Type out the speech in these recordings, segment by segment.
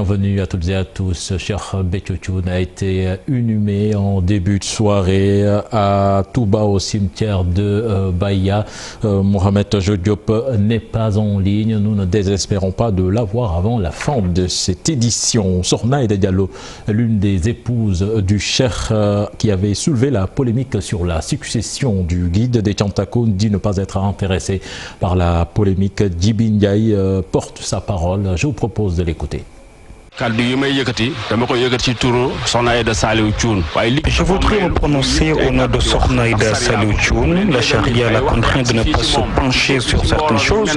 bienvenue à toutes et à tous. Cheikh Béthio Thioune a été inhumé en début de soirée à Touba au cimetière de Bahia. Mohamed Diop n'est pas en ligne. Nous ne désespérons pas de l'avoir avant la fin de cette édition. Sokhna Aïda Diallo, l'une des épouses du cheikh qui avait soulevé la polémique sur la succession du guide des Thiantakoun, dit ne pas être intéressée par la polémique. Djibi Ndiaye porte sa parole. Je vous propose de l'écouter. Je voudrais me prononcer au nom de Sokhna Aïda Saliou Thioune. La charia la contraint de ne pas se pencher sur certaines choses.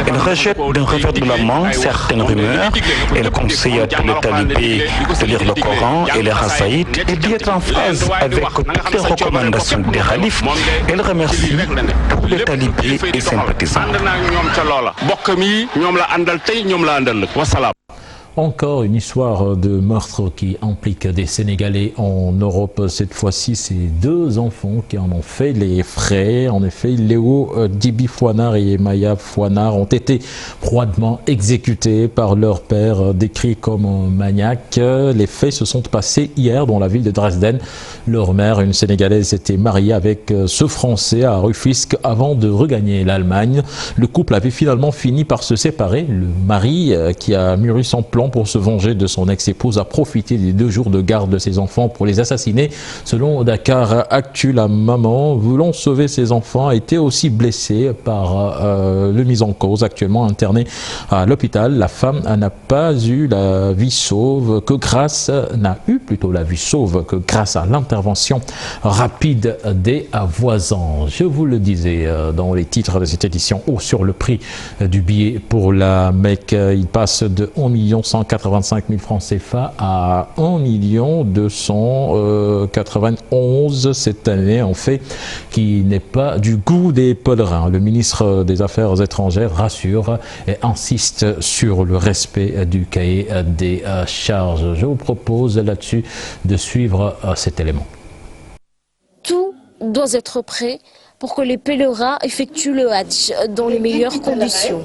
Elle rejette d'un revers de la main certaines rumeurs. Elle conseille à tous les talibés de lire le Coran et les Rasaïtes et d'y être en phase avec toutes les recommandations des khalifes. Elle remercie tous les talibés et sympathisants. Encore une histoire de meurtre qui implique des Sénégalais en Europe. Cette fois-ci, c'est deux enfants qui en ont fait les frais. En effet, Léo Djibi Fouanard et Maya Fouanard ont été froidement exécutés par leur père, décrit comme maniaque. Les faits se sont passés hier dans la ville de Dresden. Leur mère, une Sénégalaise, était mariée avec ce Français à Rufisque avant de regagner l'Allemagne. Le couple avait finalement fini par se séparer. Le mari, qui a mûri son plan pour se venger de son ex-épouse, a profité des 2 jours de garde de ses enfants pour les assassiner. Selon Dakar Actu, la maman, voulant sauver ses enfants, a été aussi blessée par le mis en cause, actuellement interné à l'hôpital. La femme n'a pas eu la vie sauve que grâce à l'intervention rapide des voisins. Je vous le disais dans les titres de cette édition, haut sur le prix du billet pour la Mecque. Il passe de 1,185 000 francs CFA à 1,291 cette année, en fait, qui n'est pas du goût des pèlerins. Le ministre des Affaires étrangères rassure et insiste sur le respect du cahier des charges. Je vous propose là-dessus de suivre cet élément. Tout doit être prêt pour que les pèlerins effectuent le Hajj dans les meilleures conditions.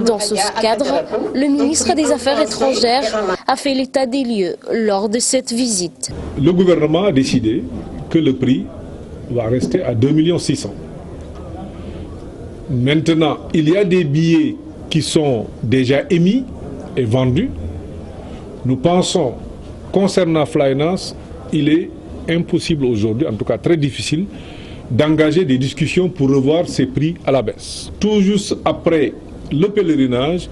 Dans ce cadre, le ministre des Affaires étrangères a fait l'état des lieux lors de cette visite. Le gouvernement a décidé que le prix va rester à 2,6 millions. Maintenant, il y a des billets qui sont déjà émis et vendus. Nous pensons, concernant Flynas, il est impossible aujourd'hui, en tout cas très difficile, d'engager des discussions pour revoir ces prix à la baisse. Tout juste après le pèlerinage,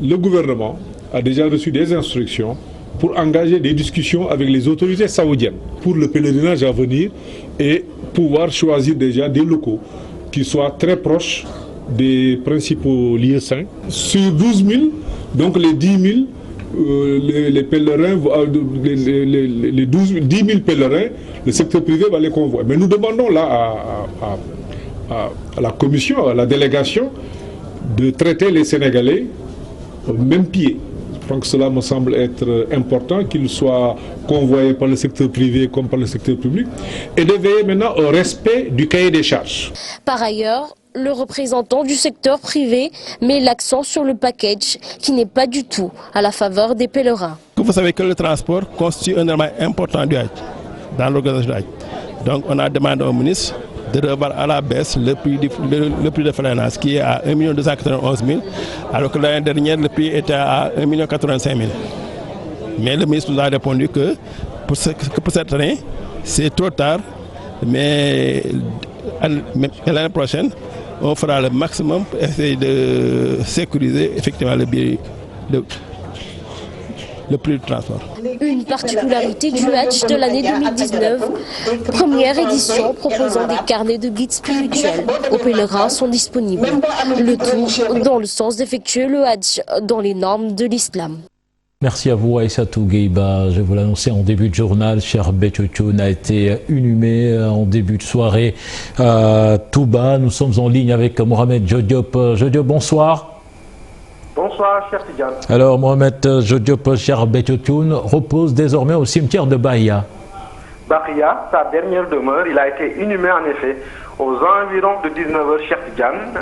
le gouvernement a déjà reçu des instructions pour engager des discussions avec les autorités saoudiennes pour le pèlerinage à venir et pouvoir choisir déjà des locaux qui soient très proches des principaux lieux saints. Sur 12 000, donc les 10 000, les pèlerins, les 10 000 pèlerins, le secteur privé va les convoyer. Mais nous demandons là à la commission, à la délégation, de traiter les Sénégalais au même pied. Je pense que cela me semble être important, qu'ils soient convoyés par le secteur privé comme par le secteur public, et de veiller maintenant au respect du cahier des charges. Par ailleurs, le représentant du secteur privé met l'accent sur le package qui n'est pas du tout à la faveur des pèlerins. Vous savez que le transport constitue un élément important du Hajj, dans l'organisation du Hajj. Donc on a demandé au ministre de revoir à la baisse le prix de Flynas qui est à 1,291 000 alors que l'année dernière le prix était à 1,085 000. Mais le ministre nous a répondu que pour cette année c'est trop tard, mais l'année prochaine on fera le maximum pour essayer de sécuriser effectivement le prix du transport. Une particularité du Hajj de l'année 2019, première édition proposant des carnets de guides spirituels aux pèlerins sont disponibles. Le tout dans le sens d'effectuer le Hajj dans les normes de l'islam. Merci à vous Aïssatou Gueiba. Je vous l'annonçais en début de journal, Cheikh Béthio Thioune a été inhumé en début de soirée à Touba. Nous sommes en ligne avec Mohamed Diop. Diop, bonsoir. Bonsoir, cher Tidiane. Alors Mohamed Diop, Cheikh Béthio Thioune repose désormais au cimetière de Bahia. Bakia, sa dernière demeure. Il a été inhumé en effet aux environs de 19h.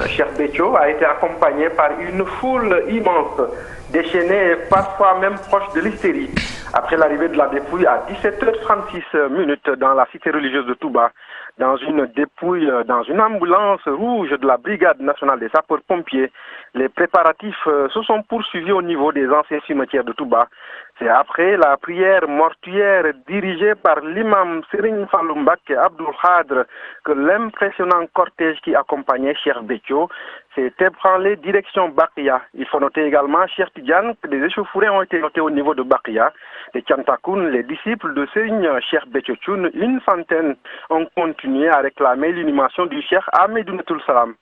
Cheikh Béthio a été accompagné par une foule immense, déchaînée et parfois même proche de l'hystérie. Après l'arrivée de la dépouille à 17h36 dans la cité religieuse de Touba, dans une dépouille, dans une ambulance rouge de la Brigade nationale des sapeurs-pompiers, les préparatifs se sont poursuivis au niveau des anciens cimetières de Touba. C'est après la prière mortuaire dirigée par l'imam Serigne Fallou Mbacké Abdoul Khadr que l'impressionnant cortège qui accompagnait Cheikh Béthio s'est ébranlé direction Bakia. Il faut noter également, Cheikh Tidiane, que des échauffourées ont été notées au niveau de Bakia. Les Tiantakoun, les disciples de Serigne Cheikh Béthio Thioune, une centaine, ont continué à réclamer l'inhumation du Cheikh Ahmadou Salam.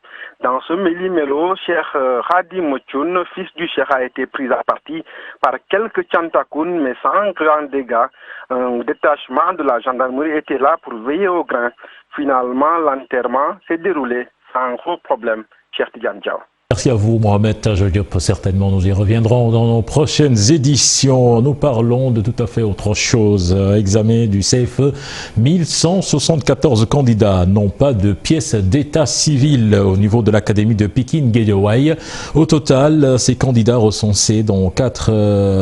Dans ce méli-mélo, Cheikh Khadim Thioune, fils du Cheikh, a été pris à partie par quelques Tiantakoun, mais sans grand dégâts. Un détachement de la gendarmerie était là pour veiller au grain. Finalement, l'enterrement s'est déroulé sans gros problème. Cheikh Tidiane Diaw. Merci à vous, Mohamed Tajodiop. Certainement, nous y reviendrons dans nos prochaines éditions. Nous parlons de tout à fait autre chose. Examen du CFE. 1174 candidats n'ont pas de pièce d'état civil au niveau de l'académie de Pikine Guédiawaye. Au total, ces candidats recensés dans 4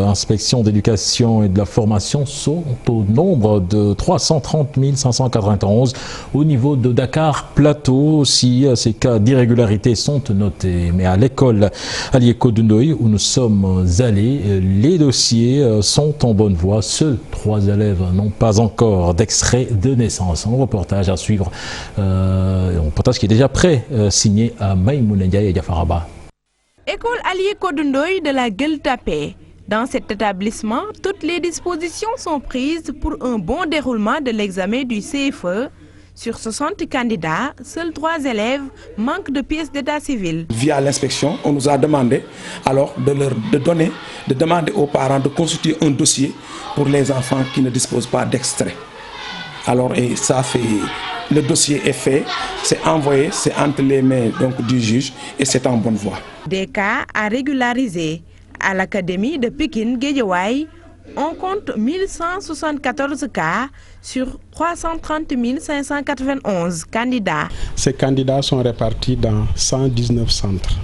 inspections d'éducation et de la formation sont au nombre de 330 591. Au niveau de Dakar Plateau aussi, ces cas d'irrégularité sont notés. Mais à l'école Alieko Dundoy où nous sommes allés, les dossiers sont en bonne voie. Seuls 3 élèves n'ont pas encore d'extrait de naissance. Un reportage à suivre, un reportage qui est déjà prêt, signé à Maïmouna Ndiaye et Diafaraba. École Alieko Dundoy de la Gueule Tapée. Dans cet établissement, toutes les dispositions sont prises pour un bon déroulement de l'examen du CFE. Sur 60 candidats, seuls 3 élèves manquent de pièces d'état civil. Via l'inspection, on nous a demandé alors de demander aux parents de constituer un dossier pour les enfants qui ne disposent pas d'extrait. Alors, et ça fait, le dossier est fait, c'est envoyé, c'est entre les mains donc, du juge et c'est en bonne voie. Des cas à régulariser. À l'académie de Pikine Guédiawaye, on compte 1174 cas sur 330 591 candidats. Ces candidats sont répartis dans 119 centres.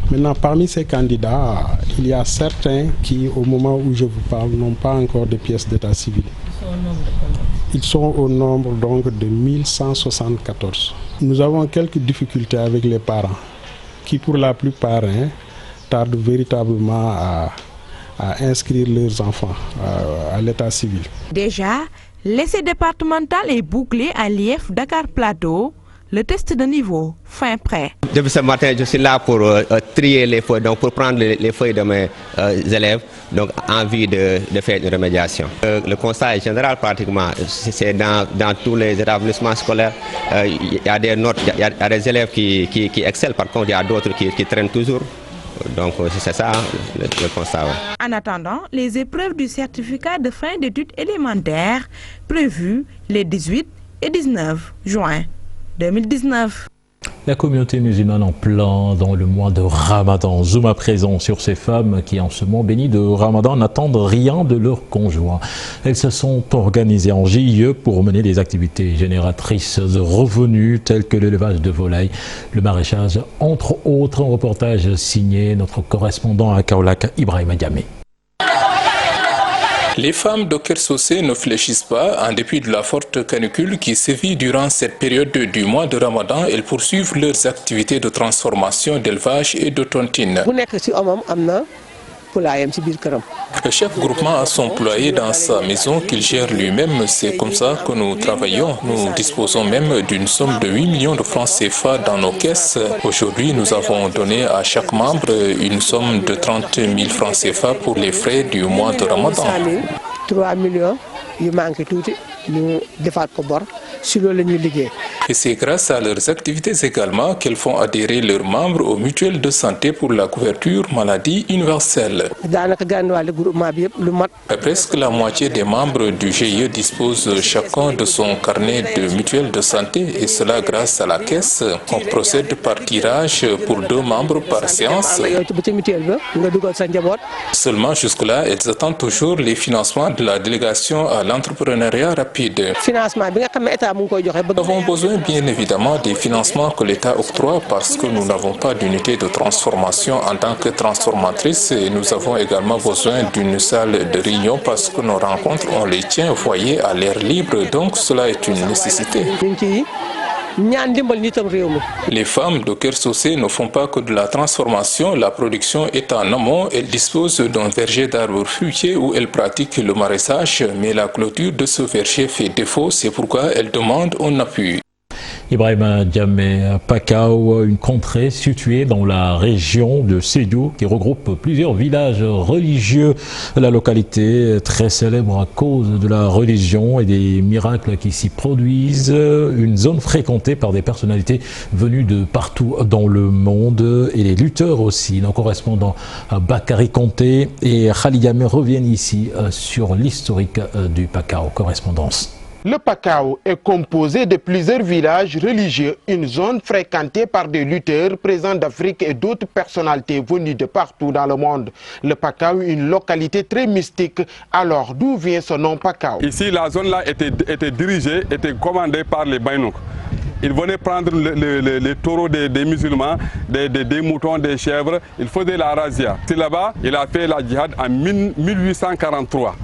Maintenant, parmi ces candidats, il y a certains qui, au moment où je vous parle, n'ont pas encore de pièces d'état civil. Ils sont au nombre donc de 1174. Nous avons quelques difficultés avec les parents qui, pour la plupart, tardent véritablement à inscrire leurs enfants à l'état civil. Déjà, l'essai départemental est bouclé à l'IEF Dakar Plateau. Le test de niveau, fin prêt. Depuis ce matin, je suis là pour trier les feuilles, donc pour prendre les feuilles de mes élèves, donc en vue de faire une remédiation. Le constat est général pratiquement, c'est dans tous les établissements scolaires, il y a des notes, il y a des élèves qui excellent, par contre il y a d'autres qui traînent toujours. Donc c'est ça le constat. Ouais. En attendant, les épreuves du certificat de fin d'études élémentaires prévues les 18 et 19 juin 2019. La communauté musulmane en plein dans le mois de Ramadan. Zoom à présent sur ces femmes qui, en ce mois béni de Ramadan, n'attendent rien de leur conjoint. Elles se sont organisées en GIE pour mener des activités génératrices de revenus telles que l'élevage de volailles, le maraîchage, entre autres. Un reportage signé notre correspondant à Kaolack, Ibrahima Diamé. Les femmes de Kersosé ne fléchissent pas en dépit de la forte canicule qui sévit durant cette période du mois de Ramadan. Elles poursuivent leurs activités de transformation, d'élevage et de tontine. Le chef groupement a son poulailler dans sa maison qu'il gère lui-même. C'est comme ça que nous travaillons. Nous disposons même d'une somme de 8 millions de francs CFA dans nos caisses. Aujourd'hui, nous avons donné à chaque membre une somme de 30 000 francs CFA pour les frais du mois de Ramadan. 3 millions, il manque tout. Et c'est grâce à leurs activités également qu'elles font adhérer leurs membres aux mutuelles de santé pour la couverture maladie universelle. Presque la moitié des membres du GIE disposent chacun de son carnet de mutuelle de santé et cela grâce à la caisse. On procède par tirage pour 2 membres par séance. Seulement jusque-là, elles attendent toujours les financements de la délégation à l'entrepreneuriat rapide. Nous avons besoin bien évidemment des financements que l'État octroie parce que nous n'avons pas d'unité de transformation en tant que transformatrice et nous avons également besoin d'une salle de réunion parce que nos rencontres, on les tient au foyer à l'air libre, donc cela est une nécessité. Les femmes de Keur Socé ne font pas que de la transformation, la production est en amont. Elles disposent d'un verger d'arbres fruitiers où elles pratiquent le maraîchage, mais la clôture de ce verger fait défaut, c'est pourquoi elles demandent un appui. Ibrahima Diamé Pakao, une contrée située dans la région de Sédhiou qui regroupe plusieurs villages religieux. La localité est très célèbre à cause de la religion et des miracles qui s'y produisent. Une zone fréquentée par des personnalités venues de partout dans le monde et les lutteurs aussi. Nos correspondants Bakary Conté et Khalid Diamé reviennent ici sur l'historique du Pakao. Correspondance. Le Pakao est composé de plusieurs villages religieux, une zone fréquentée par des lutteurs présents d'Afrique et d'autres personnalités venues de partout dans le monde. Le Pakao est une localité très mystique. Alors, d'où vient ce nom Pakao? Ici, la zone-là était dirigée, était commandée par les Baïnouk. Ils venaient prendre les taureaux des musulmans, des moutons, des chèvres. Ils faisaient la razzia. C'est là-bas, il a fait la djihad en 1843.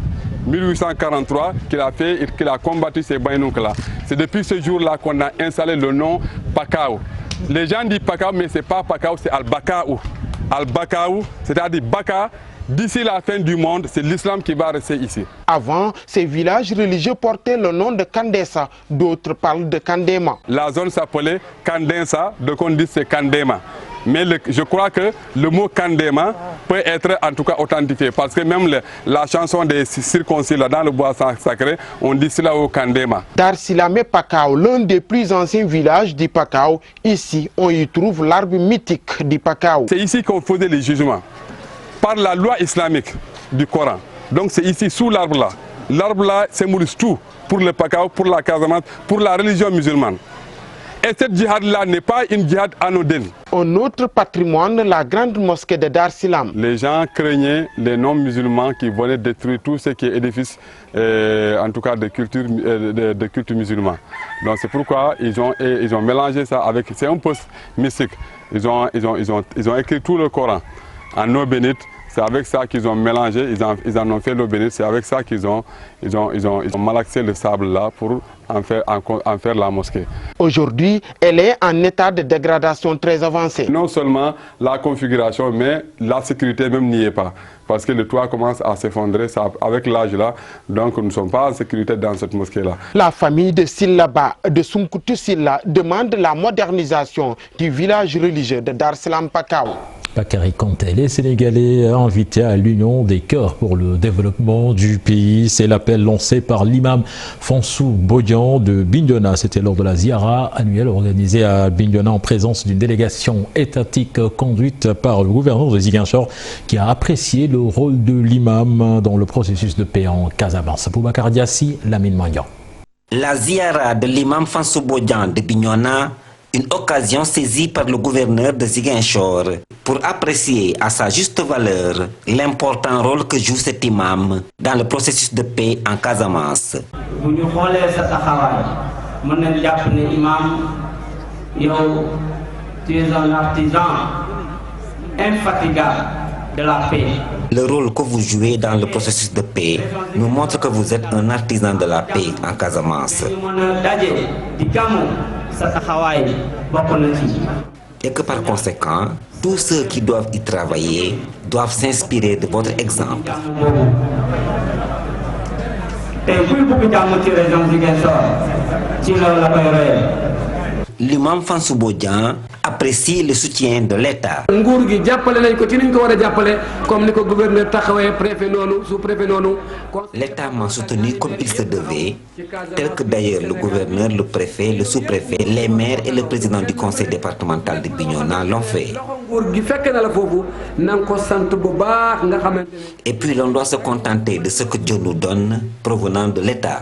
1843 qu'il a combattu ces Baïnouks-là. C'est depuis ce jour-là qu'on a installé le nom Pakao. Les gens disent Pakao, mais ce n'est pas Pakao, c'est Al-Bakao. Al-Bakao, c'est-à-dire Baka. D'ici la fin du monde, c'est l'islam qui va rester ici. Avant, ces villages religieux portaient le nom de Kandesa. D'autres parlent de Kandema. La zone s'appelait Kandensa, donc on dit c'est Kandema. Mais je crois que le mot Kandema peut être en tout cas authentifié parce que même la chanson des circoncis dans le bois sacré, on dit cela au Kandema. Dar Silame Pakao, l'un des plus anciens villages du Pakao, ici on y trouve l'arbre mythique du Pakao. C'est ici qu'on faisait les jugements par la loi islamique du Coran. Donc c'est ici sous l'arbre là. L'arbre là symbolise tout pour le Pakao, pour la Casamance, pour la religion musulmane. Et cette djihad-là n'est pas une djihad anodine. Un autre patrimoine, la grande mosquée de Dar Silam. Les gens craignaient les non-musulmans qui venaient détruire tout ce qui est édifice, en tout cas de culte musulman. Donc c'est pourquoi ils ont mélangé ça avec... C'est un poste mystique. Ils ont écrit tout le Coran en eau bénite. C'est avec ça qu'ils ont mélangé, ils en ont fait l'eau bénite, c'est avec ça qu'ils ont malaxé le sable là pour en faire la mosquée. Aujourd'hui, elle est en état de dégradation très avancée. Non seulement la configuration, mais la sécurité même n'y est pas. Parce que le toit commence à s'effondrer avec l'âge là, donc nous ne sommes pas en sécurité dans cette mosquée là. La famille de Sillaba, de Sunkutu Silla, demande la modernisation du village religieux de Dar Salam Pakao. Bakary Conté, les Sénégalais invités à l'Union des cœurs pour le développement du pays. C'est l'appel lancé par l'imam Fansou Bodian de Bignona. C'était lors de la Ziara annuelle organisée à Bignona en présence d'une délégation étatique conduite par le gouverneur de Ziguinchor qui a apprécié le rôle de l'imam dans le processus de paix en Casamance. Boubacar Diassi, Lamine Mandian. La Ziara de l'imam Fansou Bodian de Bignona, une occasion saisie par le gouverneur de Ziguinchor pour apprécier à sa juste valeur l'important rôle que joue cet imam dans le processus de paix en Casamance. Tu es un artisan infatigable de la paix. Le rôle que vous jouez dans le processus de paix nous montre que vous êtes un artisan de la paix en Casamance. Et que par conséquent, tous ceux qui doivent y travailler doivent s'inspirer de votre exemple. L'imam Fansou Bodian apprécie le soutien de l'État. L'État m'a soutenu comme il se devait, tel que d'ailleurs le gouverneur, le préfet, le sous-préfet, les maires et le président du conseil départemental de Bignona l'ont fait. Et puis l'on doit se contenter de ce que Dieu nous donne provenant de l'État.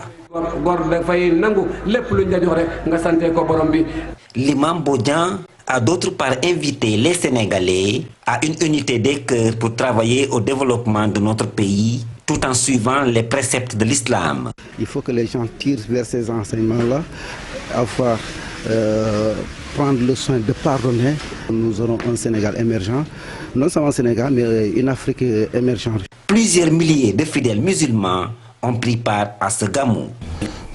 L'imam Bodian a d'autre part invité les Sénégalais à une unité des cœurs pour travailler au développement de notre pays tout en suivant les préceptes de l'islam. Il faut que les gens tirent vers ces enseignements-là, avoir prendre le soin de pardonner. Nous aurons un Sénégal émergent, non seulement un Sénégal, mais une Afrique émergente. Plusieurs milliers de fidèles musulmans ont pris part à ce gamou.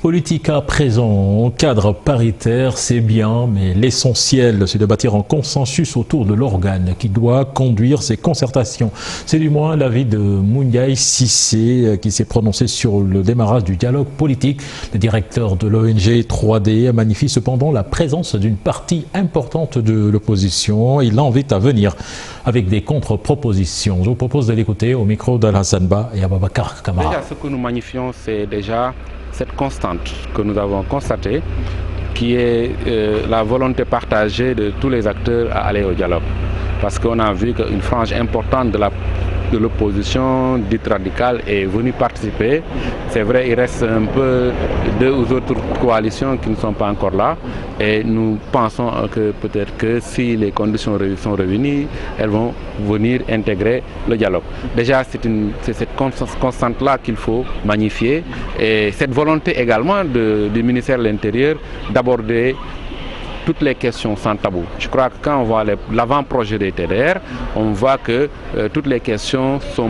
Politique à présent, cadre paritaire, c'est bien, mais l'essentiel, c'est de bâtir un consensus autour de l'organe qui doit conduire ces concertations. C'est du moins l'avis de Moundiaï Cissé qui s'est prononcé sur le démarrage du dialogue politique. Le directeur de l'ONG 3D magnifie cependant la présence d'une partie importante de l'opposition. Il l'invite à venir avec des contre-propositions. Je vous propose de l'écouter au micro d'Alassane Ba et Ababakar Kamara. Déjà, ce que nous magnifions, c'est déjà cette constante que nous avons constatée, qui est la volonté partagée de tous les acteurs à aller au dialogue. Parce qu'on a vu qu'une frange importante de l'opposition dite radicale est venue participer. C'est vrai, il reste un peu 2 ou autres coalitions qui ne sont pas encore là. Et nous pensons que peut-être que si les conditions sont réunies, elles vont venir intégrer le dialogue. Déjà, c'est cette constante-là qu'il faut magnifier. Et cette volonté également du ministère de l'Intérieur d'aborder toutes les questions sans tabou. Je crois que quand on voit l'avant-projet des TDR, on voit que toutes les questions sont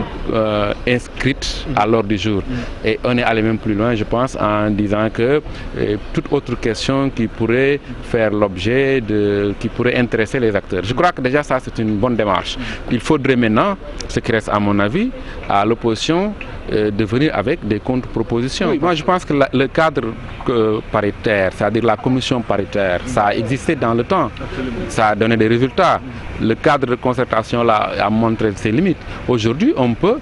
inscrites à l'ordre du jour. Et on est allé même plus loin, je pense, en disant que toute autre question qui pourrait faire l'objet qui pourrait intéresser les acteurs. Je crois que déjà ça, c'est une bonne démarche. Il faudrait maintenant, ce qui reste à mon avis, à l'opposition, de venir avec des contre-propositions. Oui, moi je pense que le cadre paritaire, c'est-à-dire la commission paritaire, ça a existé dans le temps, ça a donné des résultats. Le cadre de concertation là a montré ses limites. Aujourd'hui, on peut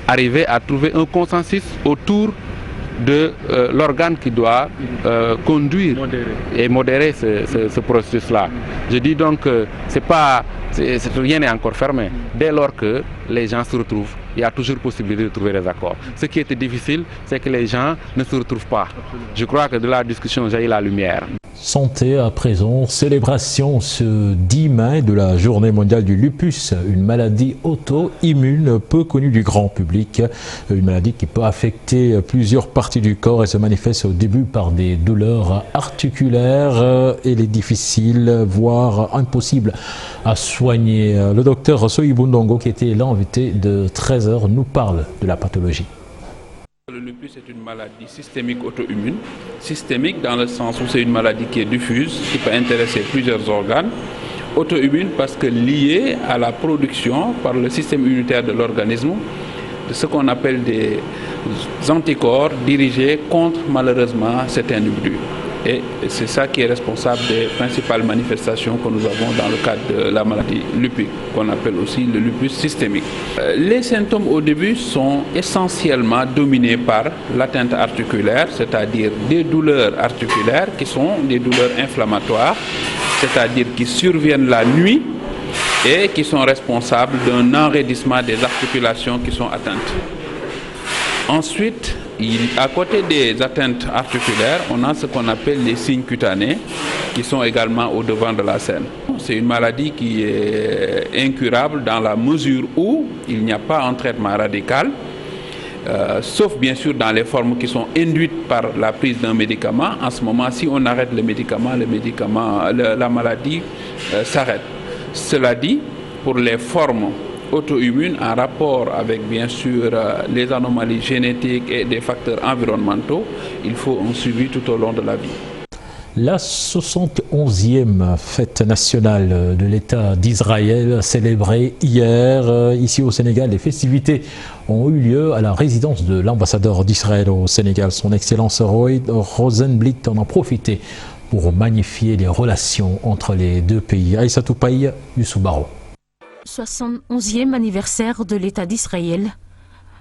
arriver à trouver un consensus autour de l'organe qui doit conduire et modérer ce processus-là. Je dis donc que rien n'est encore fermé. Dès lors que les gens se retrouvent, il y a toujours possibilité de trouver des accords. Ce qui était difficile, c'est que les gens ne se retrouvent pas. Je crois que de la discussion jaillit la lumière. Santé à présent, célébration ce 10 mai de la journée mondiale du lupus, une maladie auto-immune peu connue du grand public, une maladie qui peut affecter plusieurs parties du corps et se manifeste au début par des douleurs articulaires et les difficiles, voire impossibles à soigner. Le docteur Soyibou Ndongo, qui était l'invité de 13h, nous parle de la pathologie. Le lupus est une maladie systémique auto-immune, systémique dans le sens où c'est une maladie qui est diffuse, qui peut intéresser plusieurs organes, auto-immune parce que liée à la production par le système immunitaire de l'organisme de ce qu'on appelle des anticorps dirigés contre malheureusement cet individu. Et c'est ça qui est responsable des principales manifestations que nous avons dans le cadre de la maladie lupique, qu'on appelle aussi le lupus systémique. Les symptômes au début sont essentiellement dominés par l'atteinte articulaire, c'est-à-dire des douleurs articulaires qui sont des douleurs inflammatoires, c'est-à-dire qui surviennent la nuit et qui sont responsables d'un enraidissement des articulations qui sont atteintes. Ensuite, à côté des atteintes articulaires, on a ce qu'on appelle les signes cutanés qui sont également au devant de la scène. C'est une maladie qui est incurable dans la mesure où il n'y a pas un traitement radical, sauf bien sûr dans les formes qui sont induites par la prise d'un médicament. En ce moment, si on arrête le médicament, la maladie s'arrête. Cela dit, pour les formes auto-immune en rapport avec bien sûr les anomalies génétiques et des facteurs environnementaux, il faut un suivi tout au long de la vie. La 71e fête nationale de l'État d'Israël célébrée hier ici au Sénégal. Les festivités ont eu lieu à la résidence de l'ambassadeur d'Israël au Sénégal, son Excellence Roy Rosenblit en a profité pour magnifier les relations entre les deux pays. Aïssatou Paye, Youssou Baro. 71e anniversaire de l'État d'Israël.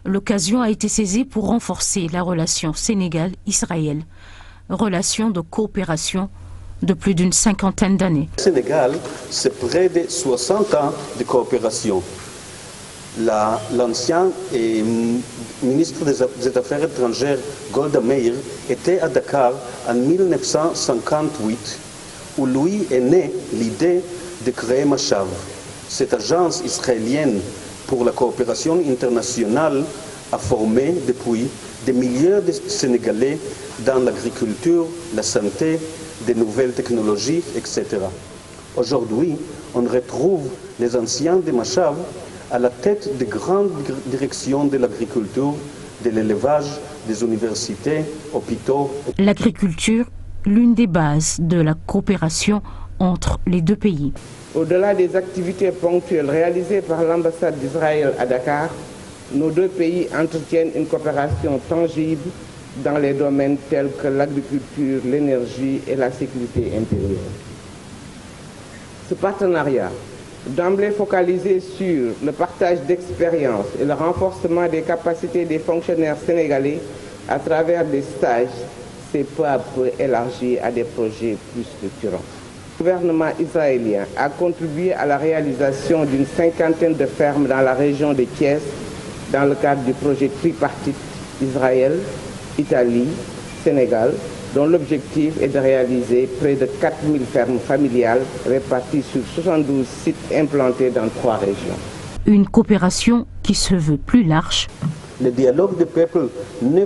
L'occasion a été saisie pour renforcer la relation Sénégal-Israël. Relation de coopération de plus d'une cinquantaine d'années. Le Sénégal, c'est près de 60 ans de coopération. L'ancien ministre des Affaires étrangères Golda Meir était à Dakar en 1958, où lui est née l'idée de créer Mashav. Cette agence israélienne pour la coopération internationale a formé depuis des milliers de Sénégalais dans l'agriculture, la santé, des nouvelles technologies, etc. Aujourd'hui, on retrouve les anciens de Mashav à la tête de grandes directions de l'agriculture, de l'élevage, des universités, hôpitaux. L'agriculture, l'une des bases de la coopération entre les deux pays. Au-delà des activités ponctuelles réalisées par l'ambassade d'Israël à Dakar, nos deux pays entretiennent une coopération tangible dans les domaines tels que l'agriculture, l'énergie et la sécurité intérieure. Ce partenariat, d'emblée focalisé sur le partage d'expériences et le renforcement des capacités des fonctionnaires sénégalais à travers des stages, s'est peu à peu élargi à des projets plus structurants. Le gouvernement israélien a contribué à la réalisation d'une cinquantaine de fermes dans la région de Thiès dans le cadre du projet tripartite Israël, Italie, Sénégal, dont l'objectif est de réaliser près de 4000 fermes familiales réparties sur 72 sites implantés dans 3 régions. Une coopération qui se veut plus large. Le dialogue des peuples ne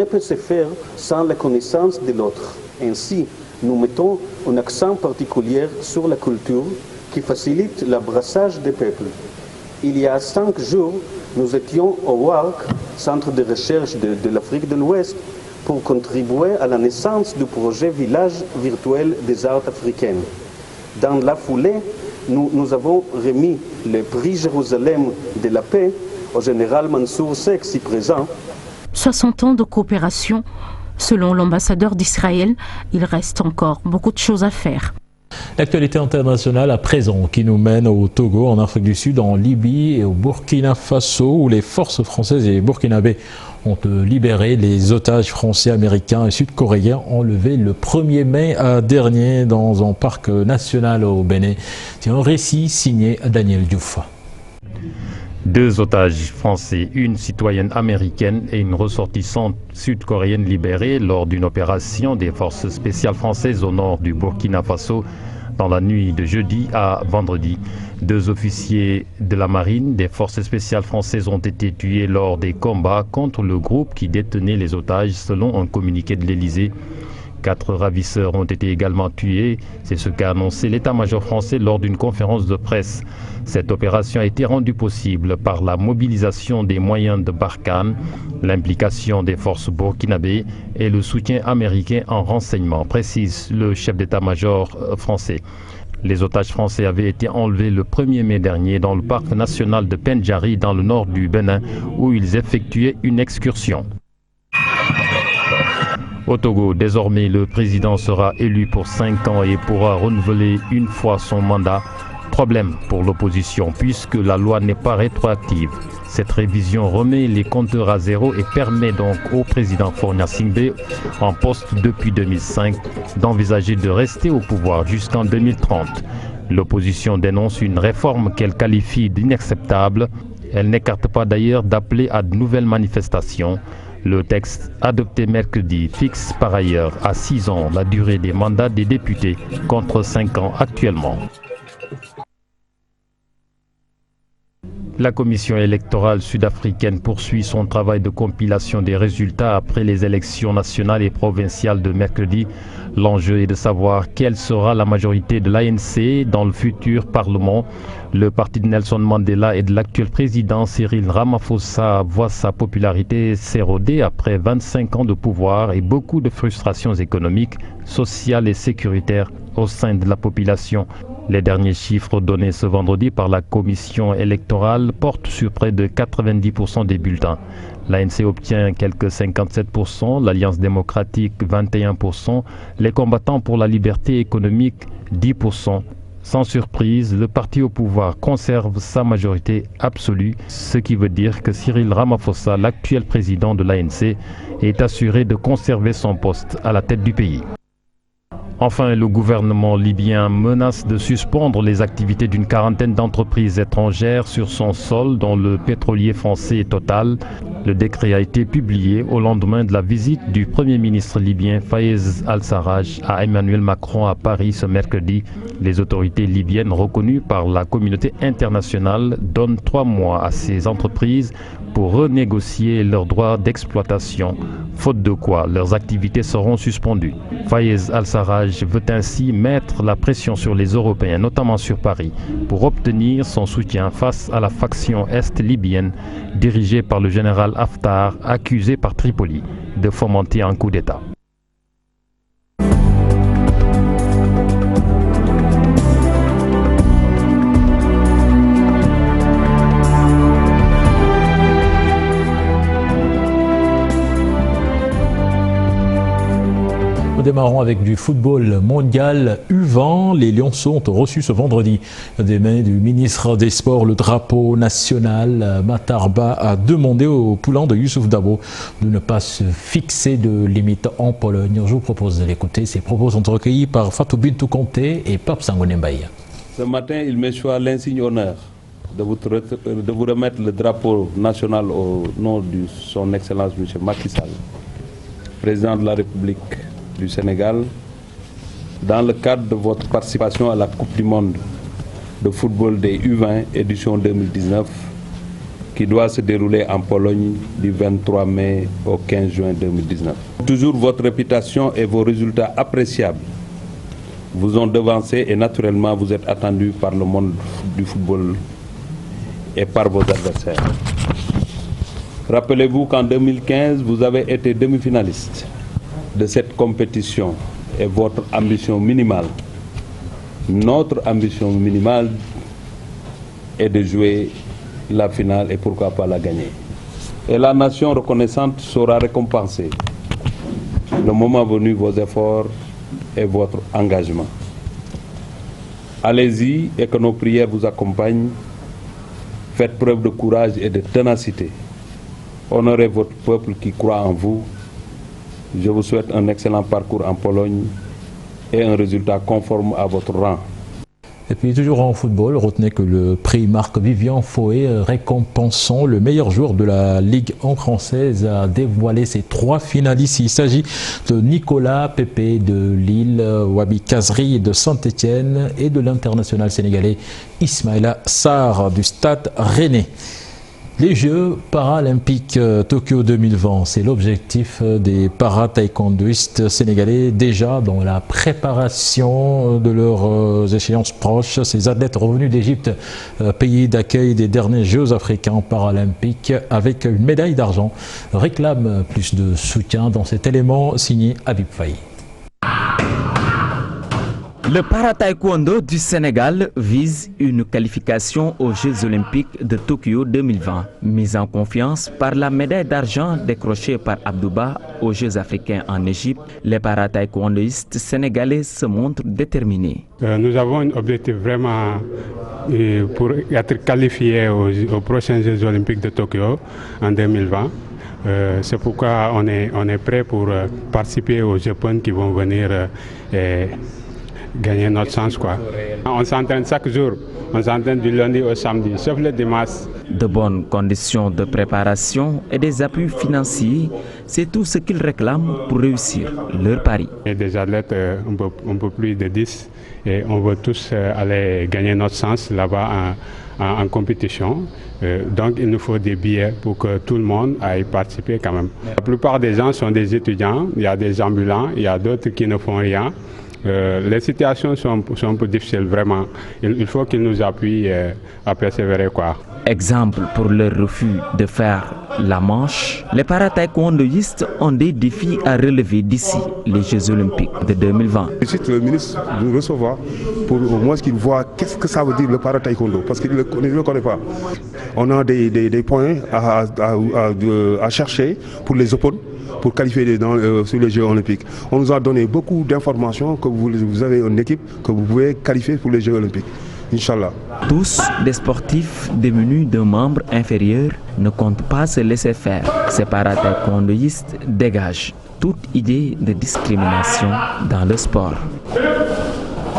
peut se faire sans la connaissance de l'autre. Ainsi, nous mettons un accent particulier sur la culture qui facilite l'abrassage des peuples. Il y a 5 jours, nous étions au WARC, Centre de recherche de l'Afrique de l'Ouest, pour contribuer à la naissance du projet Village virtuel des arts africaines. Dans la foulée, nous avons remis le prix Jérusalem de la paix au général Mansour Seck, si présent. 60 ans de coopération. Selon l'ambassadeur d'Israël, il reste encore beaucoup de choses à faire. L'actualité internationale à présent qui nous mène au Togo, en Afrique du Sud, en Libye et au Burkina Faso où les forces françaises et burkinabées ont libéré les otages français, américains et sud-coréens enlevés le 1er mai dernier dans un parc national au Bénin. C'est un récit signé Daniel Diouf. 2 otages français, une citoyenne américaine et une ressortissante sud-coréenne libérées lors d'une opération des forces spéciales françaises au nord du Burkina Faso dans la nuit de jeudi à vendredi. 2 officiers de la marine des forces spéciales françaises ont été tués lors des combats contre le groupe qui détenait les otages selon un communiqué de l'Élysée. 4 ravisseurs ont été également tués, c'est ce qu'a annoncé l'état-major français lors d'une conférence de presse. Cette opération a été rendue possible par la mobilisation des moyens de Barkhane, l'implication des forces burkinabées et le soutien américain en renseignement, précise le chef d'état-major français. Les otages français avaient été enlevés le 1er mai dernier dans le parc national de Pendjari dans le nord du Bénin où ils effectuaient une excursion. Au Togo, désormais, le président sera élu pour 5 ans et pourra renouveler une fois son mandat. Problème pour l'opposition puisque la loi n'est pas rétroactive. Cette révision remet les compteurs à zéro et permet donc au président Faure Singbe, en poste depuis 2005, d'envisager de rester au pouvoir jusqu'en 2030. L'opposition dénonce une réforme qu'elle qualifie d'inacceptable. Elle n'écarte pas d'ailleurs d'appeler à de nouvelles manifestations. Le texte adopté mercredi fixe par ailleurs à 6 ans la durée des mandats des députés contre 5 ans actuellement. La commission électorale sud-africaine poursuit son travail de compilation des résultats après les élections nationales et provinciales de mercredi. L'enjeu est de savoir quelle sera la majorité de l'ANC dans le futur Parlement. Le parti de Nelson Mandela et de l'actuel président Cyril Ramaphosa voit sa popularité s'éroder après 25 ans de pouvoir et beaucoup de frustrations économiques, sociales et sécuritaires au sein de la population. Les derniers chiffres donnés ce vendredi par la commission électorale portent sur près de 90% des bulletins. L'ANC obtient quelques 57%, l'Alliance démocratique 21%, les combattants pour la liberté économique 10%. Sans surprise, le parti au pouvoir conserve sa majorité absolue, ce qui veut dire que Cyril Ramaphosa, l'actuel président de l'ANC, est assuré de conserver son poste à la tête du pays. Enfin, le gouvernement libyen menace de suspendre les activités d'une quarantaine d'entreprises étrangères sur son sol, dont le pétrolier français Total. Le décret a été publié au lendemain de la visite du Premier ministre libyen Fayez al-Sarraj à Emmanuel Macron à Paris ce mercredi. Les autorités libyennes reconnues par la communauté internationale donnent 3 mois à ces entreprises pour renégocier leurs droits d'exploitation, faute de quoi leurs activités seront suspendues. Fayez al-Sarraj veut ainsi mettre la pression sur les Européens, notamment sur Paris, pour obtenir son soutien face à la faction est libyenne dirigée par le général Haftar, accusé par Tripoli de fomenter un coup d'État. Démarrons avec du football mondial U20. Les Lionceaux ont reçu ce vendredi des mains du ministre des Sports le drapeau national. Matarba a demandé au poulain de Youssouf Dabo de ne pas se fixer de limite en Pologne. Je vous propose de l'écouter. Ces propos sont recueillis par Fatou Bintou Conté et Pape Sangoné Mbaye. Ce matin, il me choisit l'insigne honneur de vous remettre le drapeau national au nom de son Excellence M. Macky Sall, président de la République du Sénégal, dans le cadre de votre participation à la Coupe du Monde de football des U20 édition 2019 qui doit se dérouler en Pologne du 23 mai au 15 juin 2019. Toujours votre réputation et vos résultats appréciables vous ont devancé et naturellement vous êtes attendu par le monde du football et par vos adversaires. Rappelez-vous qu'en 2015, vous avez été demi-finaliste de cette compétition et votre ambition minimale, notre ambition minimale est de jouer la finale et pourquoi pas la gagner. Et la nation reconnaissante saura récompenser le moment venu vos efforts et votre engagement. Allez-y et que nos prières vous accompagnent. Faites preuve de courage et de ténacité. Honorez votre peuple qui croit en vous. Je vous souhaite un excellent parcours en Pologne et un résultat conforme à votre rang. Et puis toujours en football, retenez que le prix Marc-Vivian Foé récompensant le meilleur joueur de la Ligue 1 française a dévoilé ses 3 finalistes. Il s'agit de Nicolas Pépé de Lille, Wabi Kazri de Saint-Etienne et de l'international sénégalais Ismaïla Sarr du Stade Rennais. Les Jeux paralympiques Tokyo 2020, c'est l'objectif des para-taekwondoïstes sénégalais déjà dans la préparation de leurs échéances proches. Ces athlètes revenus d'Égypte, pays d'accueil des derniers Jeux africains paralympiques avec une médaille d'argent, réclament plus de soutien dans cet élément signé Habib Faye. Le para-taekwondo du Sénégal vise une qualification aux Jeux olympiques de Tokyo 2020. Mise en confiance par la médaille d'argent décrochée par Abdouba aux Jeux africains en Égypte, les para-taekwondoïstes sénégalais se montrent déterminés. Nous avons un objectif vraiment pour être qualifiés aux prochains Jeux olympiques de Tokyo en 2020. C'est pourquoi on est prêt pour participer aux Jeux qui vont venir gagner notre chance, quoi. On s'entraîne chaque jour, on s'entraîne du lundi au samedi, sauf le dimanche. De bonnes conditions de préparation et des appuis financiers, c'est tout ce qu'ils réclament pour réussir leur pari. Il y a des athlètes un peu plus de 10 et on veut tous aller gagner notre chance là-bas en compétition. Donc il nous faut des billets pour que tout le monde aille participer quand même. La plupart des gens sont des étudiants, il y a des ambulants, il y a d'autres qui ne font rien. Les situations sont un peu difficiles, vraiment. Il faut qu'ils nous appuient à persévérer, quoi. Exemple pour leur refus de faire la manche, les para-taekwondoïstes ont des défis à relever d'ici les Jeux Olympiques de 2020. Je cite le ministre de recevoir pour au moins qu'il voit qu'est-ce que ça veut dire le para-taekwondo, parce qu'il ne le connaît pas. On a des points à chercher pour les Open, pour qualifier sur les Jeux Olympiques. On nous a donné beaucoup d'informations que vous avez une équipe que vous pouvez qualifier pour les Jeux Olympiques. Inch'Allah. Tous des sportifs démunis d'un membre inférieur ne comptent pas se laisser faire. Ces para-taekwondoïstes dégagent toute idée de discrimination dans le sport.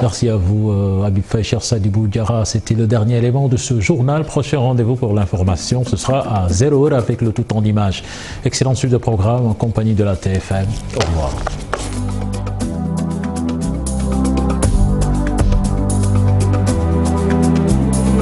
Merci à vous, Habib Faye, cher Sadibou Diarra. C'était le dernier élément de ce journal. Prochain rendez-vous pour l'information, ce sera à 0h avec le tout en images. Excellente suite de programme en compagnie de la TFM. Au revoir.